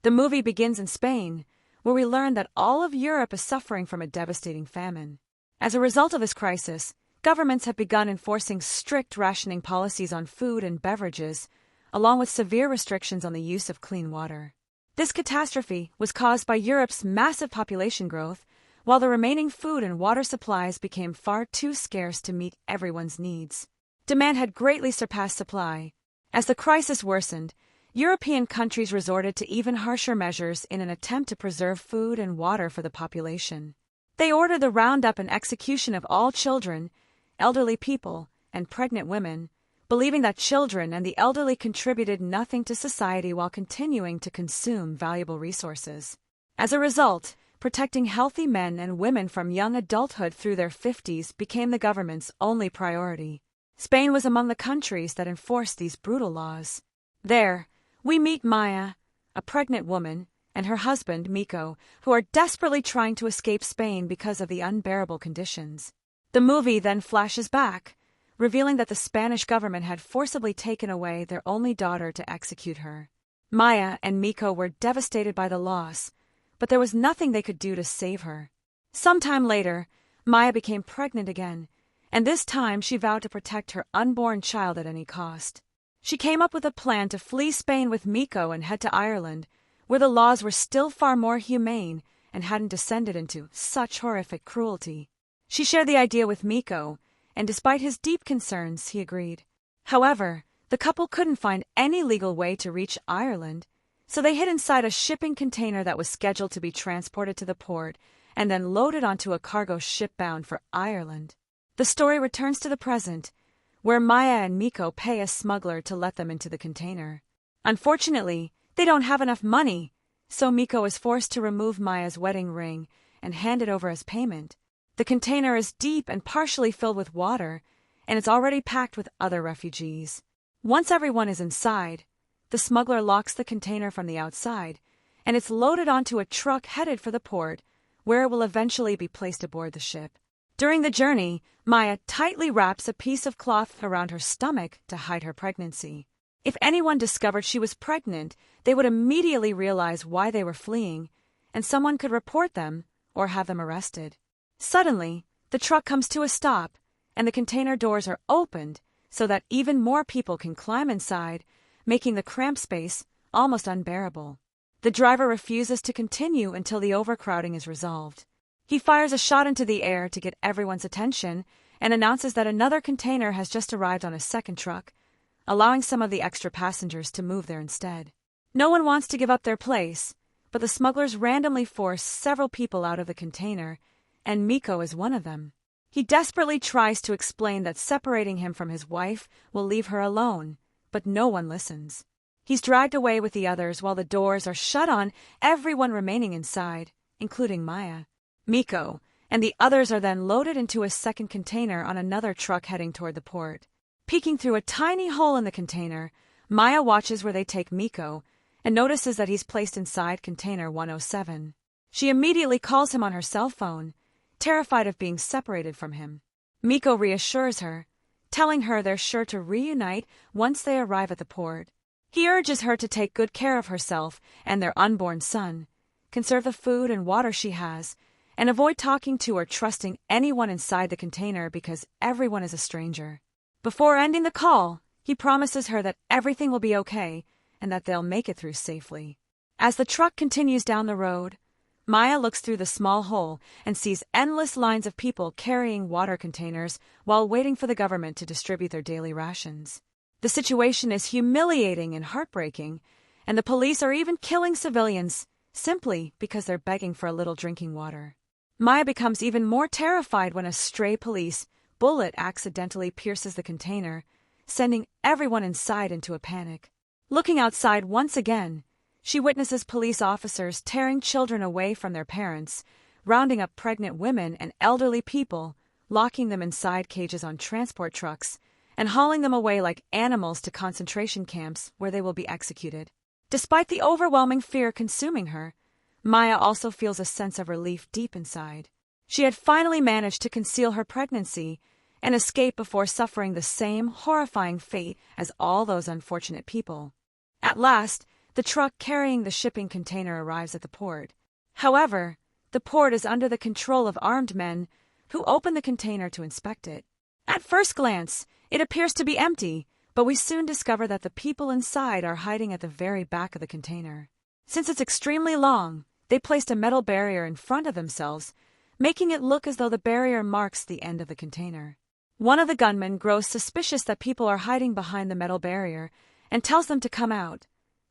The movie begins in Spain, where we learn that all of Europe is suffering from a devastating famine. As a result of this crisis, governments have begun enforcing strict rationing policies on food and beverages, along with severe restrictions on the use of clean water. This catastrophe was caused by Europe's massive population growth, while the remaining food and water supplies became far too scarce to meet everyone's needs. Demand had greatly surpassed supply. As the crisis worsened, European countries resorted to even harsher measures in an attempt to preserve food and water for the population. They ordered the roundup and execution of all children, elderly people, and pregnant women, believing that children and the elderly contributed nothing to society while continuing to consume valuable resources. As a result, protecting healthy men and women from young adulthood through their 50s became the government's only priority. Spain was among the countries that enforced these brutal laws. There, we meet Maya, a pregnant woman, and her husband, Miko, who are desperately trying to escape Spain because of the unbearable conditions. The movie then flashes back, revealing that the Spanish government had forcibly taken away their only daughter to execute her. Maya and Miko were devastated by the loss, but there was nothing they could do to save her. Sometime later, Maya became pregnant again, and this time she vowed to protect her unborn child at any cost. She came up with a plan to flee Spain with Miko and head to Ireland, where the laws were still far more humane and hadn't descended into such horrific cruelty. She shared the idea with Miko, and despite his deep concerns, he agreed. However, the couple couldn't find any legal way to reach Ireland, so they hid inside a shipping container that was scheduled to be transported to the port and then loaded onto a cargo ship bound for Ireland. The story returns to the present, where Maya and Miko pay a smuggler to let them into the container. Unfortunately, they don't have enough money, so Miko is forced to remove Maya's wedding ring and hand it over as payment. The container is deep and partially filled with water, and it's already packed with other refugees. Once everyone is inside, the smuggler locks the container from the outside, and it's loaded onto a truck headed for the port, where it will eventually be placed aboard the ship. During the journey, Maya tightly wraps a piece of cloth around her stomach to hide her pregnancy. If anyone discovered she was pregnant, they would immediately realize why they were fleeing, and someone could report them or have them arrested. Suddenly, the truck comes to a stop, and the container doors are opened so that even more people can climb inside, making the cramped space almost unbearable. The driver refuses to continue until the overcrowding is resolved. He fires a shot into the air to get everyone's attention and announces that another container has just arrived on a second truck, allowing some of the extra passengers to move there instead. No one wants to give up their place, but the smugglers randomly force several people out of the container, and Miko is one of them. He desperately tries to explain that separating him from his wife will leave her alone, but no one listens. He's dragged away with the others while the doors are shut on everyone remaining inside, including Maya. Miko and the others are then loaded into a second container on another truck heading toward the port. Peeking through a tiny hole in the container, Maya watches where they take Miko and notices that he's placed inside container 107. She immediately calls him on her cell phone, terrified of being separated from him. Miko reassures her, telling her they're sure to reunite once they arrive at the port. He urges her to take good care of herself and their unborn son, conserve the food and water she has, and avoid talking to or trusting anyone inside the container because everyone is a stranger. Before ending the call, he promises her that everything will be okay and that they'll make it through safely. As the truck continues down the road, Maya looks through the small hole and sees endless lines of people carrying water containers while waiting for the government to distribute their daily rations. The situation is humiliating and heartbreaking, and the police are even killing civilians simply because they're begging for a little drinking water. Maya becomes even more terrified when a stray police bullet accidentally pierces the container, sending everyone inside into a panic. Looking outside once again, she witnesses police officers tearing children away from their parents, rounding up pregnant women and elderly people, locking them inside cages on transport trucks, and hauling them away like animals to concentration camps where they will be executed. Despite the overwhelming fear consuming her, Maya also feels a sense of relief deep inside. She had finally managed to conceal her pregnancy and escape before suffering the same horrifying fate as all those unfortunate people. At last, the truck carrying the shipping container arrives at the port. However, the port is under the control of armed men who open the container to inspect it. At first glance, it appears to be empty, but we soon discover that the people inside are hiding at the very back of the container. Since it's extremely long, they placed a metal barrier in front of themselves, making it look as though the barrier marks the end of the container. One of the gunmen grows suspicious that people are hiding behind the metal barrier and tells them to come out,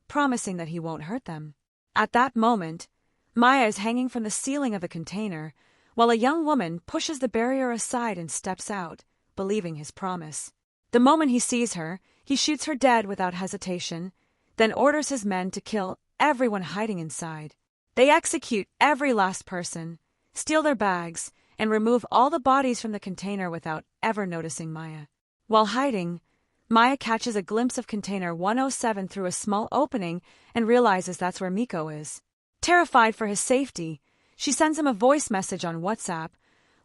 promising that he won't hurt them. At that moment, Maya is hanging from the ceiling of the container, while a young woman pushes the barrier aside and steps out, believing his promise. The moment he sees her, he shoots her dead without hesitation, then orders his men to kill everyone hiding inside. They execute every last person, steal their bags, and remove all the bodies from the container without ever noticing Maya. While hiding, Maya catches a glimpse of container 107 through a small opening and realizes that's where Miko is. Terrified for his safety, she sends him a voice message on WhatsApp,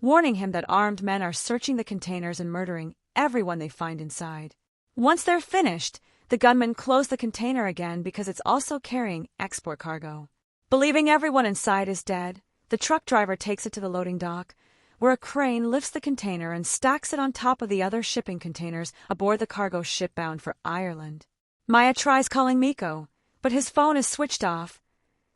warning him that armed men are searching the containers and murdering everyone they find inside. Once they're finished, the gunmen close the container again because it's also carrying export cargo. Believing everyone inside is dead, the truck driver takes it to the loading dock, where a crane lifts the container and stacks it on top of the other shipping containers aboard the cargo ship bound for Ireland. Maya tries calling Miko, but his phone is switched off,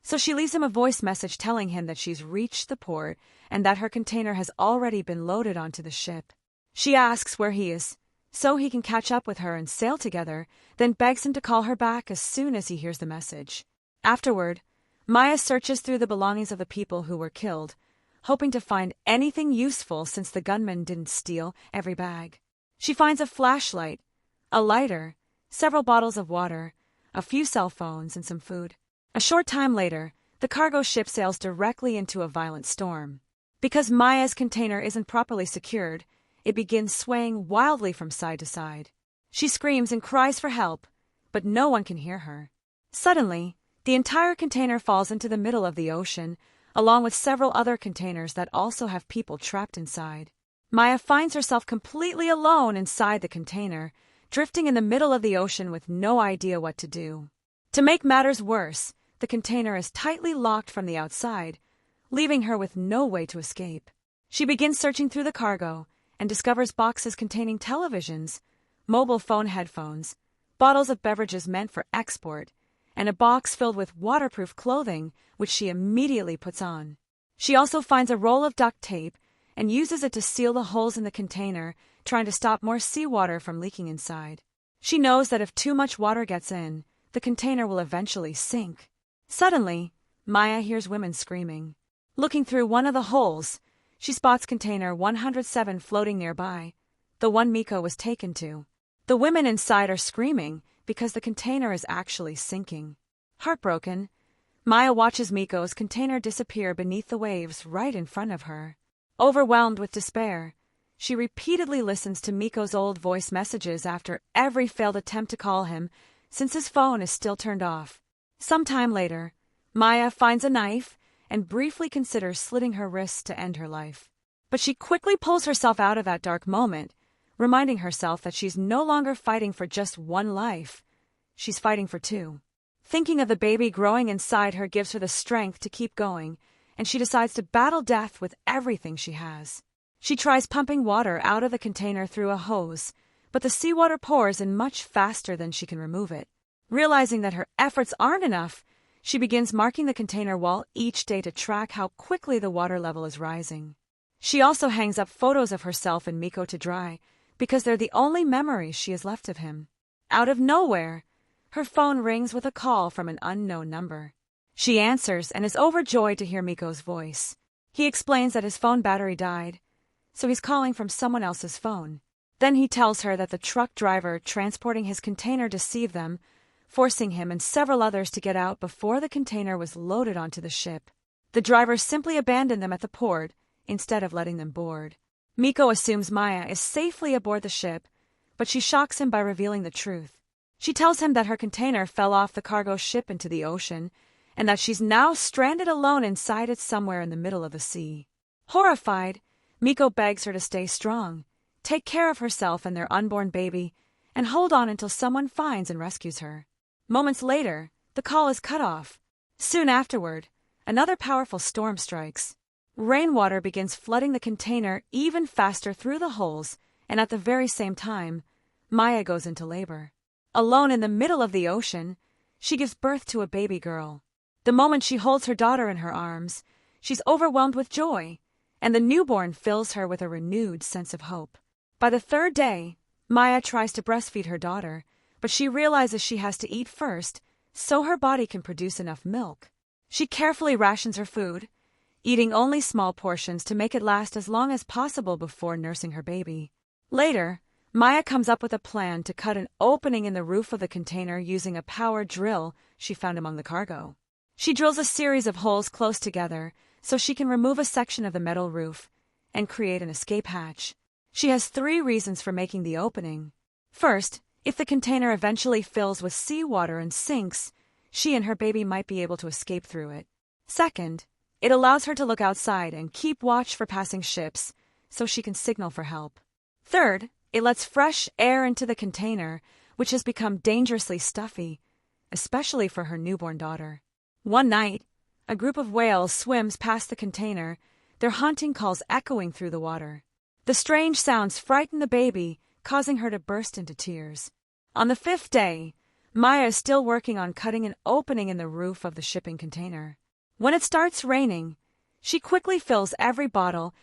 so she leaves him a voice message telling him that she's reached the port and that her container has already been loaded onto the ship. She asks where he is, so he can catch up with her and sail together, then begs him to call her back as soon as he hears the message. Afterward, Maya searches through the belongings of the people who were killed, hoping to find anything useful since the gunmen didn't steal every bag. She finds a flashlight, a lighter, several bottles of water, a few cell phones, and some food. A short time later, the cargo ship sails directly into a violent storm. Because Maya's container isn't properly secured, it begins swaying wildly from side to side. She screams and cries for help, but no one can hear her. Suddenly, the entire container falls into the middle of the ocean, along with several other containers that also have people trapped inside. Maya finds herself completely alone inside the container, drifting in the middle of the ocean with no idea what to do. To make matters worse, the container is tightly locked from the outside, leaving her with no way to escape. She begins searching through the cargo and discovers boxes containing televisions, mobile phone headphones, bottles of beverages meant for export, and a box filled with waterproof clothing, which she immediately puts on. She also finds a roll of duct tape and uses it to seal the holes in the container, trying to stop more seawater from leaking inside. She knows that if too much water gets in, the container will eventually sink. Suddenly, Maya hears women screaming. Looking through one of the holes, she spots container 107 floating nearby, the one Miko was taken to. The women inside are screaming because the container is actually sinking. Heartbroken, Maya watches Miko's container disappear beneath the waves right in front of her. Overwhelmed with despair, she repeatedly listens to Miko's old voice messages after every failed attempt to call him, since his phone is still turned off. Sometime later, Maya finds a knife and briefly considers slitting her wrists to end her life. But she quickly pulls herself out of that dark moment, reminding herself that she's no longer fighting for just one life. She's fighting for two. Thinking of the baby growing inside her gives her the strength to keep going, and she decides to battle death with everything she has. She tries pumping water out of the container through a hose, but the seawater pours in much faster than she can remove it. Realizing that her efforts aren't enough, she begins marking the container wall each day to track how quickly the water level is rising. She also hangs up photos of herself and Miko to dry, because they're the only memories she has left of him. Out of nowhere, her phone rings with a call from an unknown number. She answers and is overjoyed to hear Miko's voice. He explains that his phone battery died, so he's calling from someone else's phone. Then he tells her that the truck driver transporting his container deceived them, forcing him and several others to get out before the container was loaded onto the ship. The driver simply abandoned them at the port instead of letting them board. Miko assumes Maya is safely aboard the ship, but she shocks him by revealing the truth. She tells him that her container fell off the cargo ship into the ocean, and that she's now stranded alone inside it somewhere in the middle of the sea. Horrified, Miko begs her to stay strong, take care of herself and their unborn baby, and hold on until someone finds and rescues her. Moments later, the call is cut off. Soon afterward, another powerful storm strikes. Rainwater begins flooding the container even faster through the holes, and at the very same time, Maya goes into labor. Alone in the middle of the ocean, she gives birth to a baby girl. The moment she holds her daughter in her arms, she's overwhelmed with joy, and the newborn fills her with a renewed sense of hope. By the third day, Maya tries to breastfeed her daughter, but she realizes she has to eat first so her body can produce enough milk. She carefully rations her food, eating only small portions to make it last as long as possible before nursing her baby. Later, Maya comes up with a plan to cut an opening in the roof of the container using a power drill she found among the cargo. She drills a series of holes close together so she can remove a section of the metal roof and create an escape hatch. She has 3 reasons for making the opening. First, if the container eventually fills with seawater and sinks, she and her baby might be able to escape through it. Second, it allows her to look outside and keep watch for passing ships so she can signal for help. Third, it lets fresh air into the container, which has become dangerously stuffy, especially for her newborn daughter. One night, a group of whales swims past the container, their haunting calls echoing through the water. The strange sounds frighten the baby, causing her to burst into tears. On the 5th day, Maya is still working on cutting an opening in the roof of the shipping container. When it starts raining, she quickly fills every bottle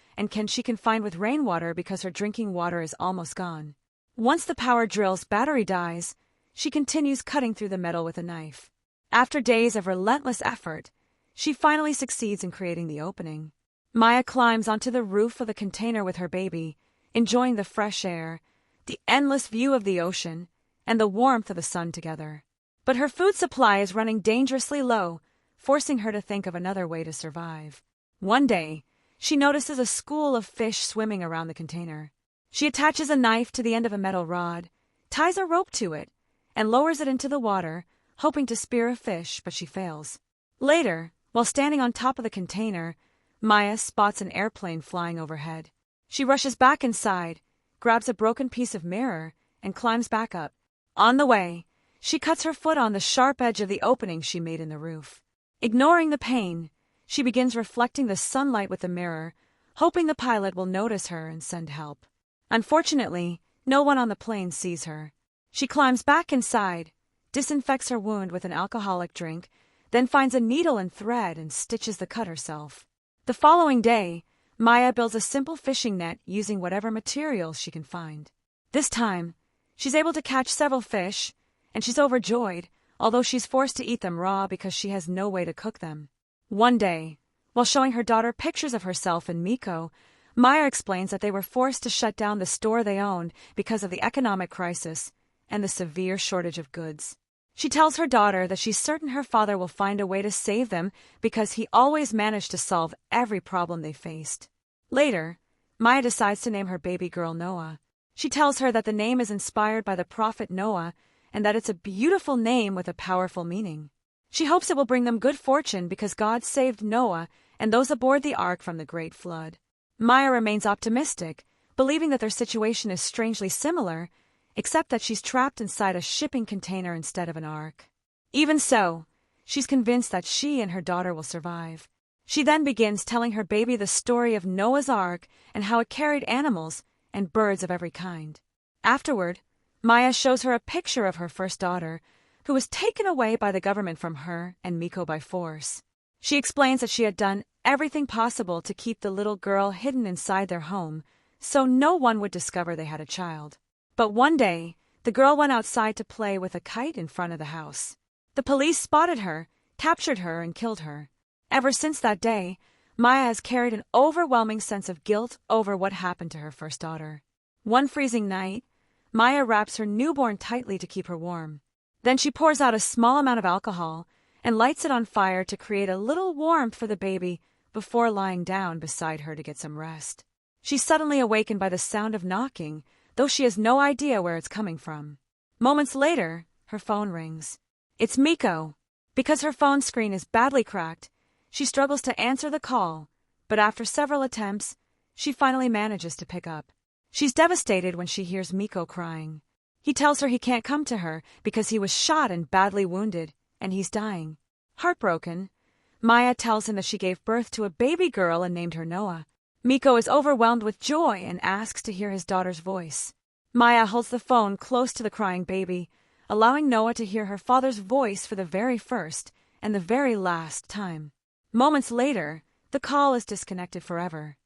she can find with rainwater because her drinking water is almost gone. Once the power drill's battery dies, she continues cutting through the metal with a knife. After days of relentless effort, she finally succeeds in creating the opening. Maya climbs onto the roof of the container with her baby, enjoying the fresh air, the endless view of the ocean, and the warmth of the sun together. But her food supply is running dangerously low, forcing her to think of another way to survive. One day, she notices a school of fish swimming around the container. She attaches a knife to the end of a metal rod, ties a rope to it, and lowers it into the water, hoping to spear a fish, but she fails. Later, while standing on top of the container, Maya spots an airplane flying overhead. She rushes back inside, grabs a broken piece of mirror, and climbs back up. On the way, she cuts her foot on the sharp edge of the opening she made in the roof. Ignoring the pain, she begins reflecting the sunlight with the mirror, hoping the pilot will notice her and send help. Unfortunately, no one on the plane sees her. She climbs back inside, disinfects her wound with an alcoholic drink, then finds a needle and thread and stitches the cut herself. The following day, Maya builds a simple fishing net using whatever materials she can find. This time, she's able to catch several fish, and she's overjoyed, although she's forced to eat them raw because she has no way to cook them. One day, while showing her daughter pictures of herself and Miko, Maya explains that they were forced to shut down the store they owned because of the economic crisis and the severe shortage of goods. She tells her daughter that she's certain her father will find a way to save them because he always managed to solve every problem they faced. Later, Maya decides to name her baby girl Noah. She tells her that the name is inspired by the prophet Noah and that it's a beautiful name with a powerful meaning. She hopes it will bring them good fortune because God saved Noah and those aboard the ark from the great flood. Maya remains optimistic, believing that their situation is strangely similar, except that she's trapped inside a shipping container instead of an ark. Even so, she's convinced that she and her daughter will survive. She then begins telling her baby the story of Noah's Ark and how it carried animals and birds of every kind. Afterward, Maya shows her a picture of her first daughter, who was taken away by the government from her and Miko by force. She explains that she had done everything possible to keep the little girl hidden inside their home, so no one would discover they had a child. But one day, the girl went outside to play with a kite in front of the house. The police spotted her, captured her, and killed her. Ever since that day, Maya has carried an overwhelming sense of guilt over what happened to her first daughter. One freezing night, Maya wraps her newborn tightly to keep her warm. Then she pours out a small amount of alcohol and lights it on fire to create a little warmth for the baby before lying down beside her to get some rest. She's suddenly awakened by the sound of knocking, though she has no idea where it's coming from. Moments later, her phone rings. It's Miko. Because her phone screen is badly cracked, she struggles to answer the call, but after several attempts, she finally manages to pick up. She's devastated when she hears Miko crying. He tells her he can't come to her because he was shot and badly wounded, and he's dying. Heartbroken, Maya tells him that she gave birth to a baby girl and named her Noah. Miko is overwhelmed with joy and asks to hear his daughter's voice. Maya holds the phone close to the crying baby, allowing Noah to hear her father's voice for the very first and the very last time. Moments later, the call is disconnected forever.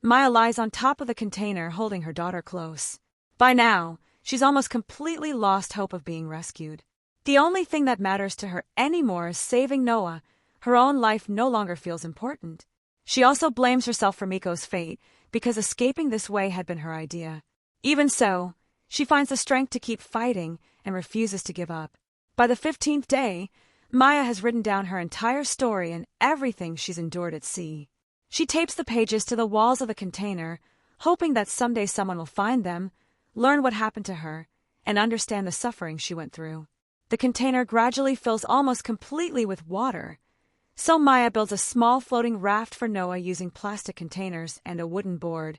Maya lies on top of the container holding her daughter close. By now, she's almost completely lost hope of being rescued. The only thing that matters to her anymore is saving Noah. Her own life no longer feels important. She also blames herself for Miko's fate because escaping this way had been her idea. Even so, she finds the strength to keep fighting and refuses to give up. By the 15th day, Maya has written down her entire story and everything she's endured at sea. She tapes the pages to the walls of the container, hoping that someday someone will find them, learn what happened to her, and understand the suffering she went through. The container gradually fills almost completely with water. So Maya builds a small floating raft for Noah using plastic containers and a wooden board,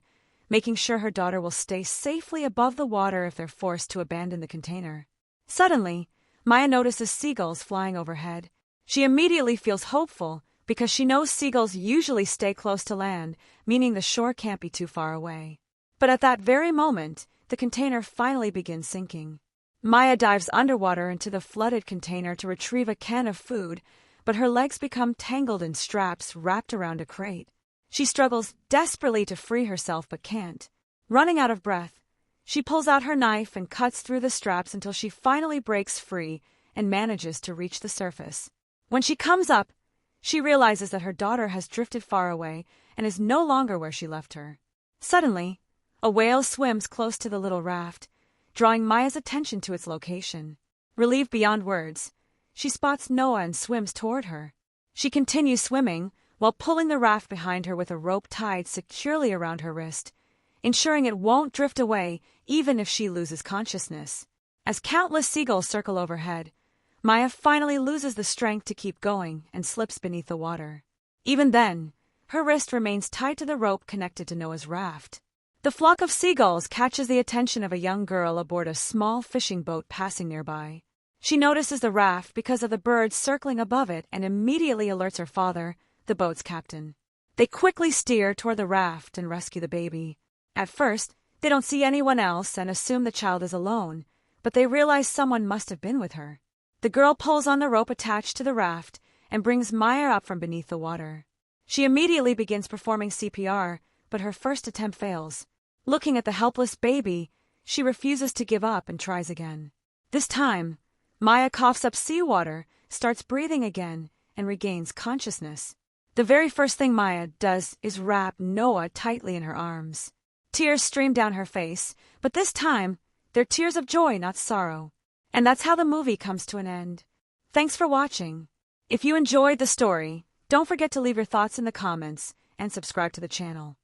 making sure her daughter will stay safely above the water if they're forced to abandon the container. Suddenly, Maya notices seagulls flying overhead. She immediately feels hopeful because she knows seagulls usually stay close to land, meaning the shore can't be too far away. But at that very moment, the container finally begins sinking. Maya dives underwater into the flooded container to retrieve a can of food, but her legs become tangled in straps wrapped around a crate. She struggles desperately to free herself but can't. Running out of breath, she pulls out her knife and cuts through the straps until she finally breaks free and manages to reach the surface. When she comes up, she realizes that her daughter has drifted far away and is no longer where she left her. Suddenly, a whale swims close to the little raft, drawing Maya's attention to its location. Relieved beyond words, she spots Noah and swims toward her. She continues swimming while pulling the raft behind her with a rope tied securely around her wrist, ensuring it won't drift away even if she loses consciousness. As countless seagulls circle overhead, Maya finally loses the strength to keep going and slips beneath the water. Even then, her wrist remains tied to the rope connected to Noah's raft. The flock of seagulls catches the attention of a young girl aboard a small fishing boat passing nearby. She notices the raft because of the birds circling above it and immediately alerts her father, the boat's captain. They quickly steer toward the raft and rescue the baby. At first, they don't see anyone else and assume the child is alone, but they realize someone must have been with her. The girl pulls on the rope attached to the raft and brings Maya up from beneath the water. She immediately begins performing CPR, but her first attempt fails. Looking at the helpless baby, she refuses to give up and tries again. This time, Maya coughs up seawater, starts breathing again, and regains consciousness. The very first thing Maya does is wrap Noah tightly in her arms. Tears stream down her face, but this time, they're tears of joy, not sorrow. And that's how the movie comes to an end. Thanks for watching. If you enjoyed the story, don't forget to leave your thoughts in the comments and subscribe to the channel.